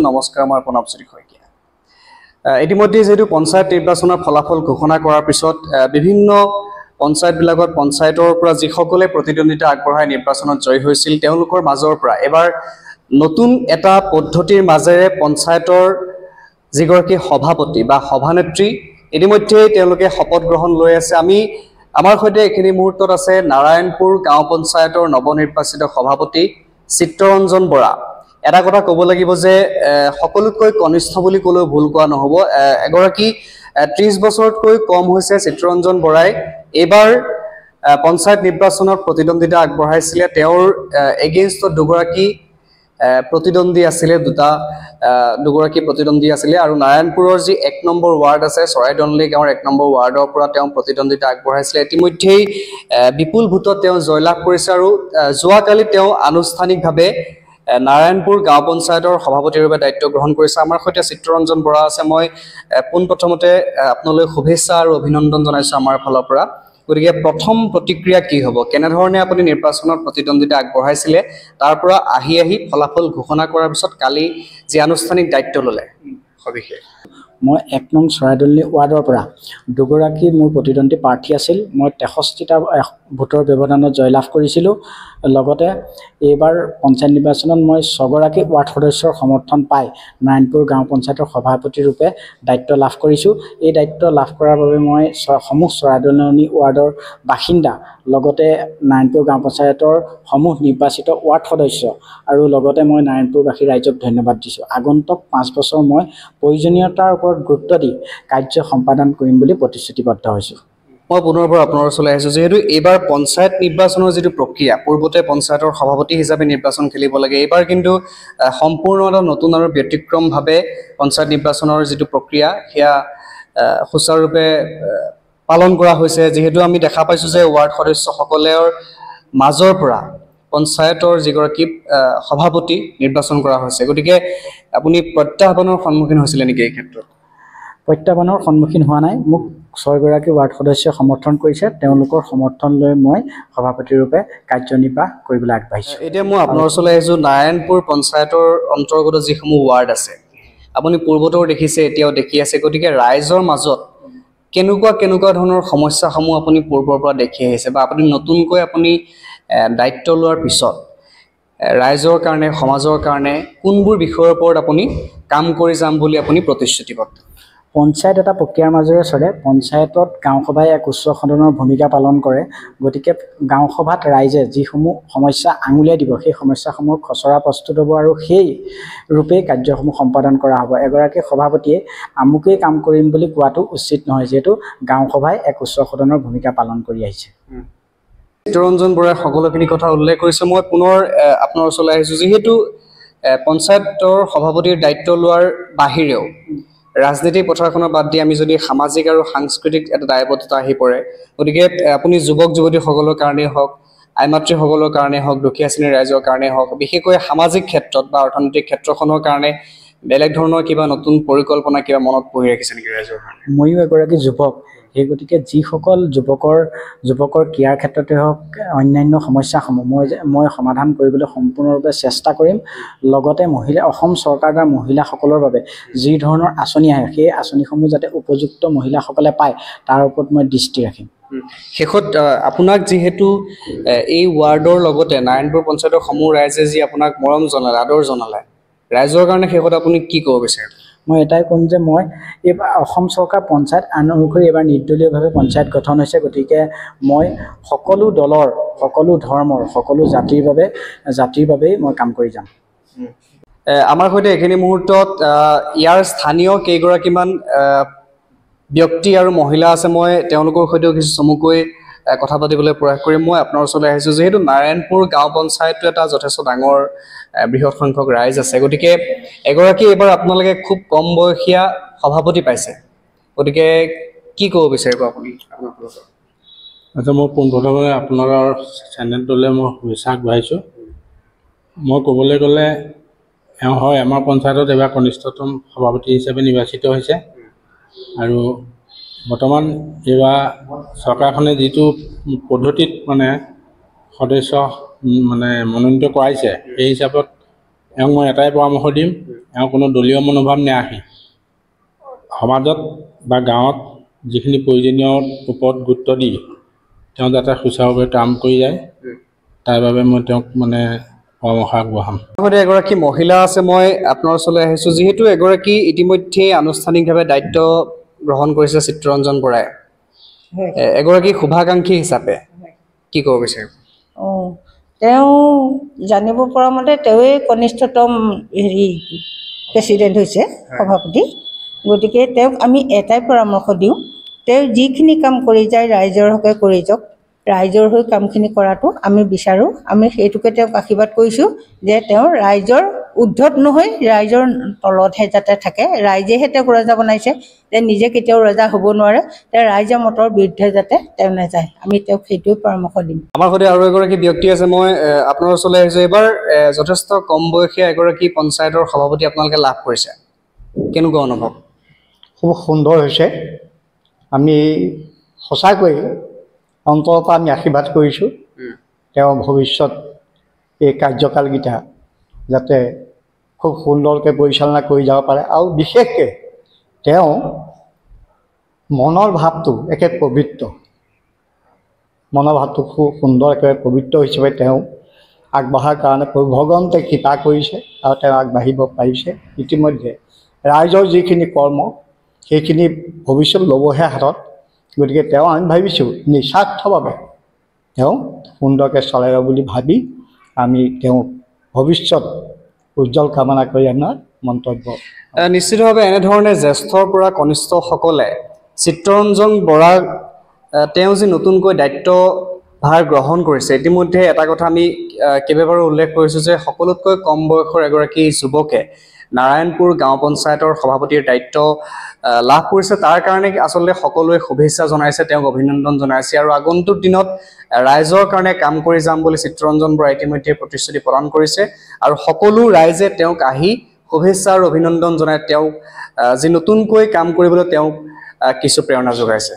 নমস্কাৰ, মই প্ৰণৱজ্যোতি শইকীয়া। ইতিমধ্যে যেহেতু পঞ্চায়ত নিৰ্বাচনৰ ফলাফল ঘোষণা কৰাৰ পিছত বিভিন্ন পঞ্চায়তবিলাকত পঞ্চায়তৰ পৰা যিসকলে প্ৰতিদ্বন্দ্বিতা আগবঢ়াই নিৰ্বাচনত জয়ী হৈছিল তেওঁলোকৰ মাজৰ পৰা এবাৰ নতুন এটা পদ্ধতিৰ মাজেৰে পঞ্চায়তৰ যিগৰাকী সভাপতি বা সভানেত্ৰী ইতিমধ্যে তেওঁলোকে শপত গ্ৰহণ লৈ আছে। আমাৰ সৈতে এইখিনি মুহূৰ্তত আছে নাৰায়ণপুৰ গাঁও পঞ্চায়তৰ নৱনিৰ্বাচিত সভাপতি চিত্ৰৰঞ্জন বৰা। এটা কথা ক'ব লাগিব যে সকলোতকৈ কনিষ্ঠ বুলি ক'লেও ভুল কোৱা নহ'ব। এগৰাকী 30 বছৰতকৈ কম হৈছে চিত্ৰৰঞ্জন বৰাই এইবাৰ পঞ্চায়ত নিৰ্বাচনত প্ৰতিদ্বন্দ্বিতা আগবঢ়াইছিলে। তেওঁৰ এগেইনষ্টত দুগৰাকী প্ৰতিদ্বন্দ্বী আছিলে, দুগৰাকী প্ৰতিদ্বন্দ্বী আছিলে আৰু নাৰায়ণপুৰৰ যি 1 নম্বৰ ৱাৰ্ড আছে চৰাইদনলি গাঁৱৰ 1 নম্বৰ ৱাৰ্ডৰ পৰা তেওঁ প্ৰতিদ্বন্দ্বিতা আগবঢ়াইছিলে। ইতিমধ্যেই বিপুল ভোটত তেওঁ জয়লাভ কৰিছে আৰু যোৱাকালি তেওঁ আনুষ্ঠানিকভাৱে নাৰায়ণপুৰ গাঁও পঞ্চায়তৰ সভাপতিৰ ৰূপে দায়িত্ব গ্ৰহণ কৰিছে। আমাৰ সৈতে চিত্ৰৰঞ্জন বৰা আছে। মই পোনপ্ৰথমতে আপোনালৈ শুভেচ্ছা আৰু অভিনন্দন জনাইছোঁ আমাৰ ফালৰ পৰা। গতিকে প্ৰথম প্ৰতিক্ৰিয়া কি হ'ব, কেনেধৰণে আপুনি নিৰ্বাচনত প্ৰতিদ্বন্দ্বিতা আগবঢ়াইছিলে, তাৰ পৰা আহি ফলাফল ঘোষণা কৰাৰ পিছত কালি যি আনুষ্ঠানিক দায়িত্ব ল'লে সবিশেষ? মই 1 নং চৰাইদলি ৱাৰ্ডৰ পৰা দুগৰাকী মোৰ প্ৰতিদ্বন্দ্বী প্ৰাৰ্থী আছিল। মই 63টা ভোটৰ ব্যৱধানত জয়লাভ কৰিছিলোঁ। লগতে এইবাৰ পঞ্চায়ত নিৰ্বাচনত মই 6গৰাকী ৱাৰ্ড সদস্যৰ সমৰ্থন পাই নাৰায়ণপুৰ গাঁও পঞ্চায়তৰ সভাপতি ৰূপে দায়িত্ব লাভ কৰিছোঁ। এই দায়িত্ব লাভ কৰাৰ বাবে মই সমূহ চৰাইদলি ৱাৰ্ডৰ বাসিন্দা, লগতে নাৰায়ণপুৰ গাঁও পঞ্চায়তৰ সমূহ নিৰ্বাচিত ৱাৰ্ড সদস্য আৰু লগতে মই নাৰায়ণপুৰবাসী ৰাইজক ধন্যবাদ দিছোঁ। আগন্তুক 5 বছৰ মই প্ৰয়োজনীয়তাৰ ওপৰত গুৰুত্ব দি কাৰ্য সম্পাদন কৰিম বুলি প্ৰতিশ্ৰুতিবদ্ধ হৈছোঁ। মই পুনৰবাৰ আপোনাৰ ওচৰলৈ আহিছোঁ। যিহেতু এইবাৰ পঞ্চায়ত নিৰ্বাচনৰ যিটো প্ৰক্ৰিয়া, পূৰ্বতে পঞ্চায়তৰ সভাপতি হিচাপে নিৰ্বাচন খেলিব লাগে, এইবাৰ কিন্তু সম্পূৰ্ণ এটা নতুন আৰু ব্যতিক্ৰমভাৱে পঞ্চায়ত নিৰ্বাচনৰ যিটো প্ৰক্ৰিয়া সেয়া সুচাৰুৰূপে পালন কৰা হৈছে। যিহেতু আমি দেখা পাইছোঁ যে ৱাৰ্ড সদস্যসকলৰ মাজৰ পৰা পঞ্চায়তৰ যিগৰাকী সভাপতি নিৰ্বাচন কৰা হৈছে। গতিকে আপুনি প্ৰত্যাহ্বানৰ সন্মুখীন হৈছিলে নেকি এই ক্ষেত্ৰত? প্ৰত্যাহ্বানৰ সন্মুখীন হোৱা নাই। মোক 6গৰাকী ৱাৰ্ড সদস্যই সমৰ্থন কৰিছে। তেওঁলোকৰ সমৰ্থন লৈ মই সভাপতি ৰূপে কাৰ্যনিৰ্বাহ কৰিবলৈ আগবাঢ়িছোঁ। এতিয়া মই আপোনাৰ ওচৰলৈ আহিছোঁ। নাৰায়ণপুৰ পঞ্চায়তৰ অন্তৰ্গত যিসমূহ ৱাৰ্ড আছে আপুনি পূৰ্বতেও দেখিছে, এতিয়াও দেখি আছে। গতিকে ৰাইজৰ মাজত কেনেকুৱা ধৰণৰ সমস্যাসমূহ আপুনি পূৰ্বৰ পৰা দেখি আহিছে বা আপুনি নতুনকৈ দায়িত্ব লোৱাৰ পিছত ৰাইজৰ কাৰণে, সমাজৰ কাৰণে কোনবোৰ বিষয়ৰ ওপৰত আপুনি কাম কৰি যাম বুলি আপুনি প্ৰতিশ্ৰুতিবদ্ধ? পঞ্চায়ত এটা প্ৰক্ৰিয়াৰ মাজেৰে চলে। পঞ্চায়তত গাঁও সভাই এক উচ্চ সদনৰ ভূমিকা পালন কৰে। গতিকে গাঁও সভাত ৰাইজে যিসমূহ সমস্যা আঙুলিয়াই দিব, সেই সমস্যাসমূহ খচৰা প্ৰস্তুত হ'ব আৰু সেই ৰূপে কাৰ্যসমূহ সম্পাদন কৰা হ'ব। এগৰাকী সভাপতিয়ে আমুকেই কাম কৰিম বুলি কোৱাটো উচিত নহয়, যিহেতু গাঁও সভাই এক উচ্চ সদনৰ ভূমিকা পালন কৰি আহিছে। চিত্ৰৰঞ্জন বৰাই সকলোখিনি কথা উল্লেখ কৰিছে। মই পুনৰ আপোনাৰ ওচৰলৈ আহিছোঁ। যিহেতু পঞ্চায়তৰ সভাপতিৰ দায়িত্ব লোৱাৰ বাহিৰেও ৰাজনীতিক পথাৰখনৰ বাদ দি আমি যদি সামাজিক আৰু সাংস্কৃতিক এটা দায়বদ্ধতা আহি পৰে, গতিকে আপুনি যুৱক যুৱতীসকলৰ কাৰণেই হওক, আই মাতৃসকলৰ কাৰণেই হওক, দুখীয়া শ্ৰেণীৰ ৰাইজৰ কাৰণেই হওক, বিশেষকৈ সামাজিক ক্ষেত্ৰত বা অৰ্থনৈতিক ক্ষেত্ৰখনৰ কাৰণে বেলেগ ধৰণৰ কিবা নতুন পৰিকল্পনা কিবা মনত পুহি ৰাখিছে নেকি ৰাইজৰ কাৰণে? ময়ো এগৰাকী যুৱক। সেই গতিকে যিসকল যুৱকৰ ক্ৰীড়াৰ ক্ষেত্ৰতে হওক, অন্যান্য সমস্যাসমূহ মই সমাধান কৰিবলৈ সম্পূৰ্ণৰূপে চেষ্টা কৰিম। লগতে অসম চৰকাৰৰ দ্বাৰা মহিলাসকলৰ বাবে যি ধৰণৰ আঁচনি আহে, সেই আঁচনিসমূহ যাতে উপযুক্ত মহিলাসকলে পায় তাৰ ওপৰত মই দৃষ্টি ৰাখিম। শেষত আপোনাক যিহেতু এই ৱাৰ্ডৰ লগতে নাৰায়ণপুৰ পঞ্চায়তৰ সমূহ ৰাইজে যি আপোনাক মৰম জনালে, আদৰ জনালে, ৰাইজৰ কাৰণে শেষত আপুনি কি ক'ব বিচাৰে? মই এটাই ক'ম যে মই এইবাৰ অসম চৰকাৰ পঞ্চায়ত আইন অনুসৰি এইবাৰ নিৰ্দলীয়ভাৱে পঞ্চায়ত গঠন হৈছে। গতিকে মই সকলো দলৰ, সকলো ধৰ্মৰ, সকলো জাতিৰ বাবেই মই কাম কৰি যাম। আমাৰ সৈতে এইখিনি মুহূৰ্তত ইয়াৰ স্থানীয় কেইগৰাকীমান ব্যক্তি আৰু মহিলা আছে। মই তেওঁলোকৰ সৈতেও কিছু চমুকৈ কথা পাতিবলৈ প্ৰয়াস কৰিম। মই আপোনাৰ ওচৰলৈ আহিছোঁ। যিহেতু নাৰায়ণপুৰ গাঁও পঞ্চায়তটো এটা যথেষ্ট ডাঙৰ বৃহৎ সংখ্যক ৰাইজ আছে। গতিকে এগৰাকী এইবাৰ আপোনালোকে খুব কম বয়সীয়া সভাপতি পাইছে। গতিকে কি ক'ব বিচাৰিব আপুনি? আচ্ছা, মই পোনপ্ৰথমে আপোনালোকৰ চেনেলটোলৈ মই শুভেচ্ছা আগবঢ়াইছোঁ। মই ক'বলৈ গ'লে হয়, আমাৰ পঞ্চায়তত এইবাৰ কনিষ্ঠতম সভাপতি হিচাপে নিৰ্বাচিত হৈছে আৰু বৰ্তমান এইবাৰ চৰকাৰখনে যিটো পদ্ধতিত সদস্য মনোনীত কৰাইছে, সেই হিচাপত এওঁক মই এটাই পৰামৰ্শ দিম, এওঁ কোনো দলীয় মনোভাৱ নাৰাখি সমাজত বা গাঁৱত যিখিনি প্ৰয়োজনীয় ওপৰত গুৰুত্ব দি তেওঁ যাতে সুচাৰুৰূপে কাম কৰি যায় তাৰ বাবে মই তেওঁক মানে পৰামৰ্শ আগবঢ়াম। লগতে এগৰাকী মহিলা আছে, মই আপোনাৰ ওচৰলৈ আহিছোঁ। যিহেতু এগৰাকী ইতিমধ্যে আনুষ্ঠানিকভাৱে দায়িত্ব গ্ৰহণ কৰিছে চিত্তৰঞ্জন বৰাই, এগৰাকী শুভাকাংক্ষী হিচাপে কি ক'ব বিচাৰিব? তেওঁ জানিব পৰা মতে তেওঁৱেই কনিষ্ঠতম প্ৰেচিডেণ্ট হৈছে, সভাপতি। গতিকে তেওঁক আমি এটাই পৰামৰ্শ দিওঁ, তেওঁ যিখিনি কাম কৰি যায় ৰাইজৰ হকে কৰি যাওক, ৰাইজৰ হৈ কামখিনি কৰাটো আমি বিচাৰোঁ। আমি সেইটোকে তেওঁক আশীৰ্বাদ কৰিছোঁ যে তেওঁ ৰাইজৰ উদ্ধত নহৈ ৰাইজৰ তলতহে যাতে থাকে। ৰাইজেহে তেওঁক ৰজা বনাইছে, যে নিজে কেতিয়াও ৰজা হ'ব নোৱাৰে। তেওঁ ৰাইজৰ মতৰ বিৰুদ্ধে যাতে তেওঁ নাযায়, আমি তেওঁক সেইটোৱে পৰামৰ্শ দিম। আমাৰ সৈতে আৰু এগৰাকী ব্যক্তি আছে, মই আপোনাৰ ওচৰলৈ আহিছোঁ। এইবাৰ যথেষ্ট কম বয়সীয়া এগৰাকী পঞ্চায়তৰ সভাপতি আপোনালোকে লাভ কৰিছে, কেনেকুৱা অনুভৱ? খুব সুন্দৰ হৈছে। আমি সঁচাকৈ অন্তৰৰ পৰা আমি আশীৰ্বাদ কৰিছোঁ তেওঁ ভৱিষ্যত এই কাৰ্যকালকেইটা যাতে খুব সুন্দৰকৈ পৰিচালনা কৰি যাব পাৰে, আৰু বিশেষকৈ তেওঁ মনৰ ভাৱটো একে পবিত্ৰ, মনৰ ভাৱটো খুব সুন্দৰ একেবাৰে পবিত্ৰ হিচাপে তেওঁ আগবঢ়াৰ কাৰণে ভগৱন্তই কৃপা কৰিছে আৰু তেওঁ আগবাঢ়িব পাৰিছে। ইতিমধ্যে ৰাইজৰ যিখিনি কৰ্ম সেইখিনি ভৱিষ্যত ল'বহে হাতত। গতিকে তেওঁ আমি ভাবিছোঁ নিস্বাৰ্থভাৱে তেওঁ সুন্দৰকৈ চলাই যাব বুলি ভাবি আমি তেওঁক ভৱিষ্যত উজ্জ্বল কামনা কৰি আমাৰ মন্তব্য। নিশ্চিতভাৱে এনেধৰণে জ্যেষ্ঠৰ পৰা কনিষ্ঠসকলে চিত্তৰঞ্জন বৰাক তেওঁ যি নতুনকৈ দায়িত্বভাৰ গ্ৰহণ কৰিছে, ইতিমধ্যে এটা কথা আমি কেইবাবাৰো উল্লেখ কৰিছোঁ যে সকলোতকৈ কম বয়সৰ এগৰাকী যুৱকে নাৰায়ণপুৰ গাঁও পঞ্চায়তৰ সভাপতিৰ দায়িত্ব লাভ কৰিছে। তাৰ কাৰণে আচলতে সকলোৱে শুভেচ্ছা জনাইছে, তেওঁক অভিনন্দন জনাইছে, আৰু আগন্তুক দিনত ৰাইজৰ কাৰণে কাম কৰি যাম বুলি চিত্তৰঞ্জন বৰাই ইতিমধ্যে প্ৰতিশ্ৰুতি প্ৰদান কৰিছে। আৰু সকলো ৰাইজে তেওঁক আহি শুভেচ্ছা আৰু অভিনন্দন জনাই তেওঁক যি নতুনকৈ কাম কৰিবলৈ তেওঁক কিছু প্ৰেৰণা যোগাইছে।